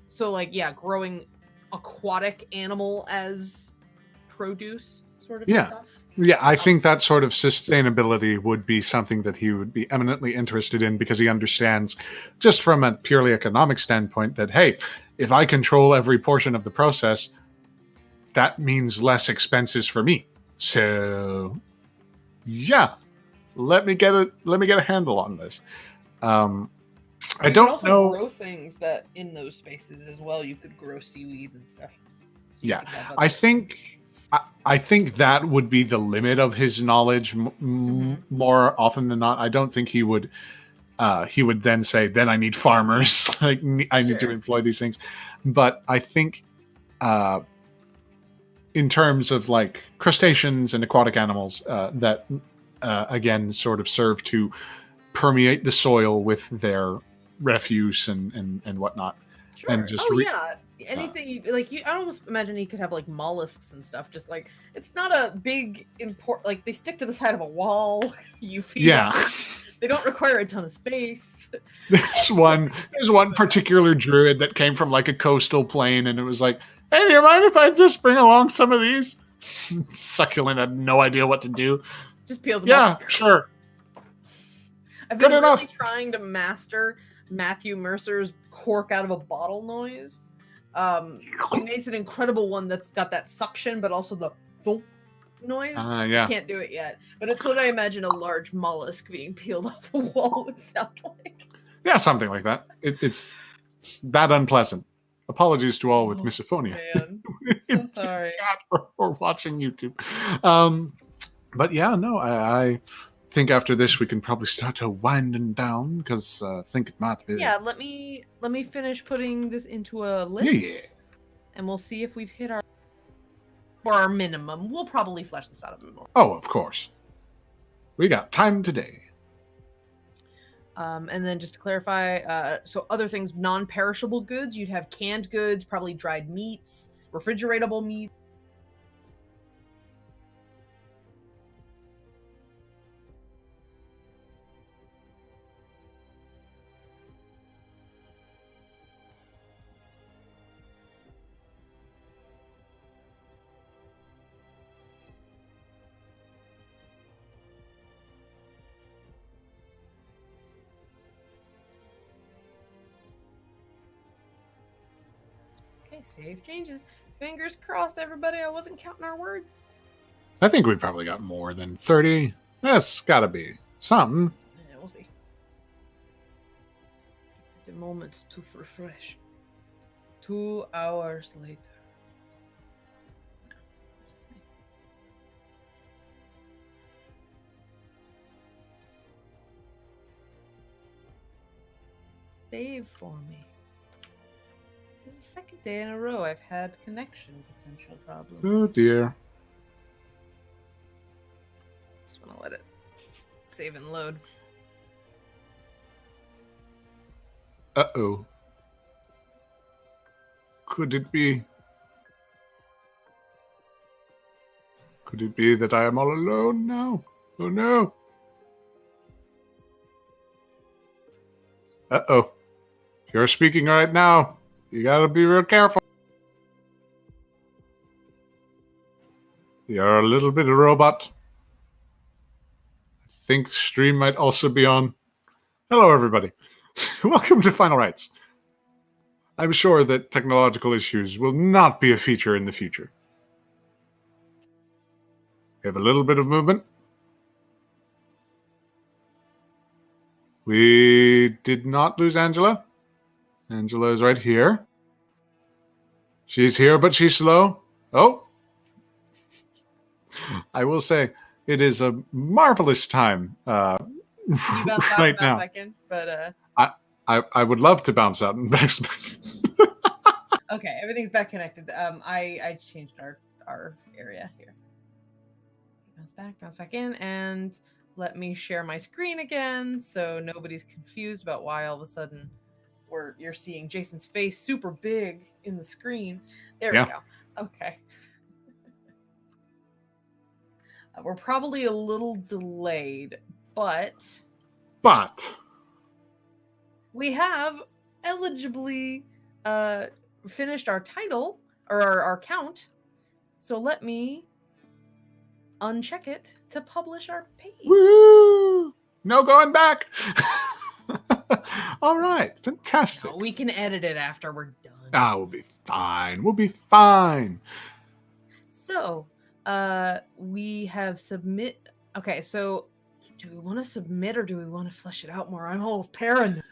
So like, yeah, growing aquatic animal as produce sort of stuff. Yeah, I think that sort of sustainability would be something that he would be eminently interested in, because he understands, just from a purely economic standpoint, that, hey, if I control every portion of the process, that means less expenses for me. So, yeah, let me get a handle on this. I don't also know. Grow things that in those spaces as well. You could grow seaweed and stuff. So yeah, I think that would be the limit of his knowledge more often than not. I don't think he would then say, then I need farmers. Like I need to employ these things. But I think in terms of like crustaceans and aquatic animals that again sort of serve to permeate the soil with their refuse and whatnot. Sure. And just anything I almost imagine he could have like mollusks and stuff. Just like, it's not a big like they stick to the side of a wall. You feed them. They don't require a ton of space. There's one particular druid that came from like a coastal plain, and it was like, hey, do you mind if I just bring along some of these? Succulent had no idea what to do. Just peels them off. Yeah, sure. I've been really trying to master Matthew Mercer's cork out of a bottle noise. He makes an incredible one that's got that suction, but also the thump noise. Yeah. Can't do it yet, but it's what I imagine a large mollusk being peeled off a wall would sound like. Yeah, something like that. It's that unpleasant. Apologies to all with misophonia. Man. So sorry. or watching YouTube. But yeah, no, I think after this we can probably start to winding down, because I think it might be. Yeah, let me finish putting this into a list. Yeah. And we'll see if we've hit our minimum. We'll probably flesh this out a bit more. Oh, of course. We got time today. And then just to clarify, so other things, non-perishable goods, you'd have canned goods, probably dried meats, refrigeratable meat. Save changes. Fingers crossed, everybody. I wasn't counting our words. I think we probably got more than 30. That's gotta be something. Yeah, we'll see. The moment to refresh. 2 hours later. Save for me. This is the second day in a row I've had connection potential problems. Oh dear. Just want to let it save and load. Uh-oh. Could it be that I am all alone now? Oh no. Uh-oh. If you're speaking right now, you gotta be real careful. You're a little bit of robot. I think stream might also be on. Hello, everybody. Welcome to Final Rites. I'm sure that technological issues will not be a feature in the future. We have a little bit of movement. We did not lose Angela. Angela is right here. She's here, but she's slow. Oh. I will say, it is a marvelous time right now. Back in, but I would love to bounce out and bounce back. Okay, everything's back connected. I changed our area here. Bounce back in, and let me share my screen again so nobody's confused about why all of a sudden you're seeing Jason's face super big in the screen. There we go. Okay. We're probably a little delayed, but we have eligibly finished our title or our count. So let me uncheck it to publish our page. Woo! No going back. All right, fantastic. No, we can edit it after we're done. We'll be fine. We'll be fine. So, we have submit. Okay, so do we want to submit or do we want to flesh it out more? I'm all paranoid.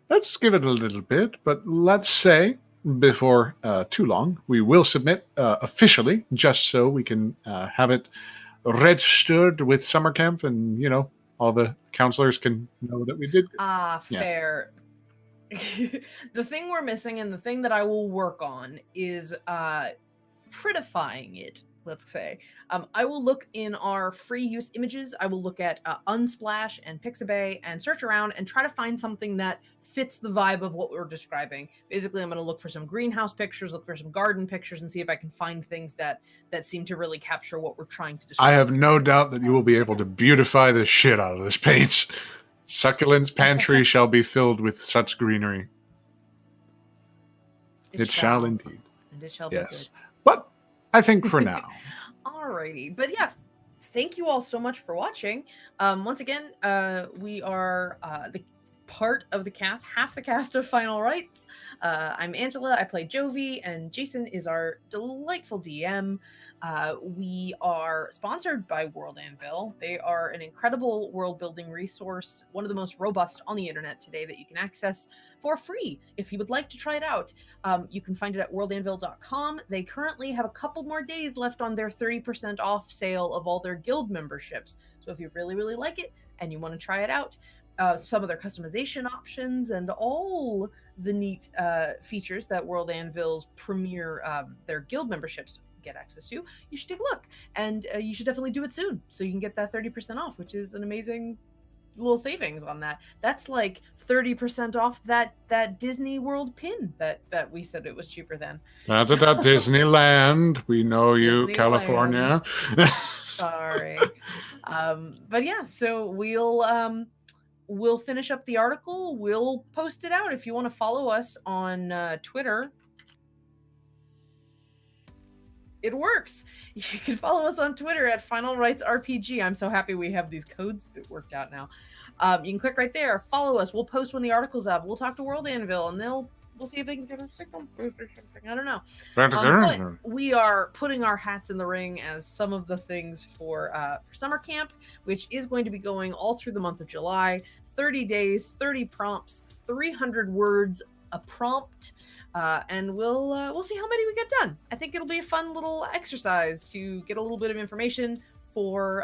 Let's give it a little bit, but let's say before too long, we will submit officially, just so we can have it registered with summer camp, and all the counselors can know that we did. Fair. The thing we're missing, and the thing that I will work on, is prettifying it. Let's say I will look in our free use images. I will look at Unsplash and Pixabay and search around and try to find something that fits the vibe of what we're describing. Basically, I'm going to look for some greenhouse pictures, look for some garden pictures, and see if I can find things that seem to really capture what we're trying to describe. I have no doubt that you will be able to beautify the shit out of this page. Succulent's pantry shall be filled with such greenery. It shall indeed. And it shall be good. But I think for now. Alrighty. But yes, thank you all so much for watching. Once again, we are the part of the cast, half the cast of Final Rites. I'm Angela, I play Jovie, and Jason is our delightful DM. We are sponsored by World Anvil. They are an incredible world building resource, one of the most robust on the internet today that you can access for free if you would like to try it out. You can find it at worldanvil.com. They currently have a couple more days left on their 30% off sale of all their guild memberships. So if you really, really like it and you want to try it out, some of their customization options and all the neat features that World Anvil's premier their guild memberships get access to, you should take a look, and you should definitely do it soon so you can get that 30% off, which is an amazing little savings on that. That's like 30% off that Disney World pin that we said it was cheaper than. Disneyland, we know you, Disneyland. California. Sorry. But yeah, so we'll finish up the article. We'll post it out. If you want to follow us on Twitter, it works. You can follow us on Twitter at Final Rites RPG. I'm so happy we have these codes that worked out now. You can click right there. Follow us. We'll post when the article's up. We'll talk to World Anvil, and we'll see if they can get a signal boost or something. I don't know. But we are putting our hats in the ring as some of the things for summer camp, which is going to be going all through the month of July. 30 days, 30 prompts, 300 words a prompt. And we'll see how many we get done. I think it'll be a fun little exercise to get a little bit of information for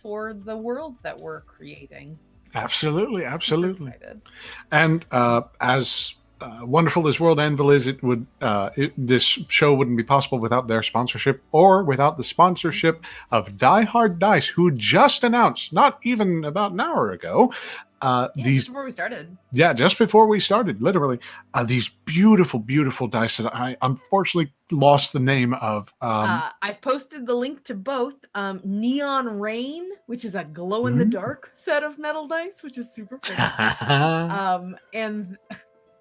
the world that we're creating. Absolutely. And as wonderful as World Anvil is, this show wouldn't be possible without their sponsorship or without the sponsorship of Die Hard Dice, who just announced, not even about an hour ago, just before we started. Yeah, just before we started, literally. These beautiful, beautiful dice that I unfortunately lost the name of. I've posted the link to both. Neon Rain, which is a glow-in-the-dark set of metal dice, which is super pretty. And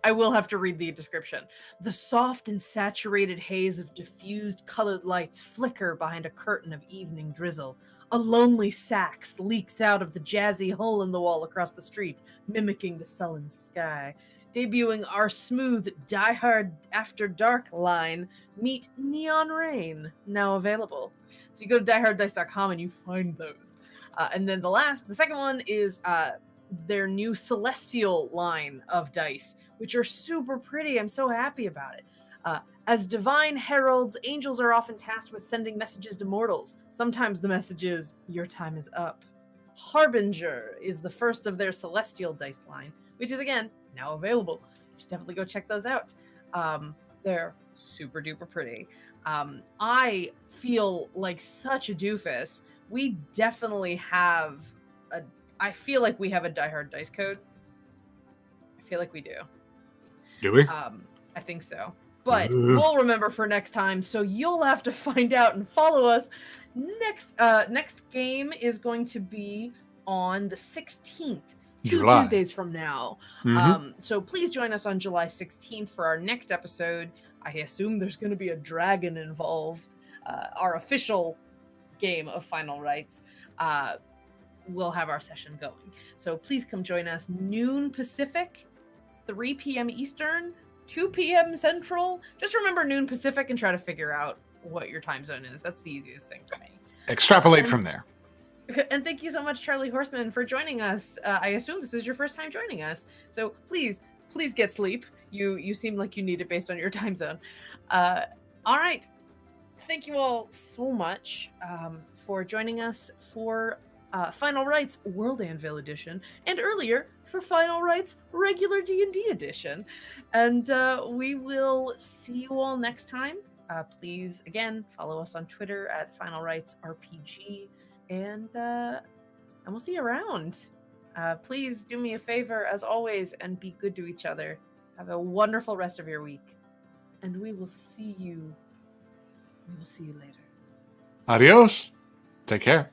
I will have to read the description. The soft and saturated haze of diffused colored lights flicker behind a curtain of evening drizzle. A lonely sax leaks out of the jazzy hole in the wall across the street, mimicking the sullen sky. Debuting our smooth, die-hard After Dark line, meet Neon Rain, now available. So you go to dieharddice.com and you find those. And then the second one is their new Celestial line of dice, which are super pretty. I'm so happy about it. As divine heralds, angels are often tasked with sending messages to mortals. Sometimes the message is, your time is up. Harbinger is the first of their Celestial dice line, which is, again, now available. You should definitely go check those out. They're super duper pretty. I feel like such a doofus. We definitely have I feel like we have a Die Hard dice code. I feel like we do. Do we? I think so. But we'll remember for next time, so you'll have to find out and follow us. Next game is going to be on the 16th, July. Tuesdays from now. So please join us on July 16th for our next episode. I assume there's going to be a dragon involved. Our official game of Final Rites. We'll have our session going. So please come join us noon Pacific, 3 p.m. Eastern, 2 p.m. Central. Just remember noon Pacific and try to figure out what your time zone is. That's the easiest thing for me. Extrapolate from there. And thank you so much, Charlie Horseman, for joining us. I assume this is your first time joining us. So please get sleep. You seem like you need it based on your time zone. All right. Thank you all so much for joining us for Final Rites World Anvil Edition, and earlier for Final Rites Regular D&D Edition. And we will see you all next time. Please, again, follow us on Twitter at Final Rites RPG, and we'll see you around. Please do me a favor, as always, and be good to each other. Have a wonderful rest of your week, and we will see you later. Adios. Take care.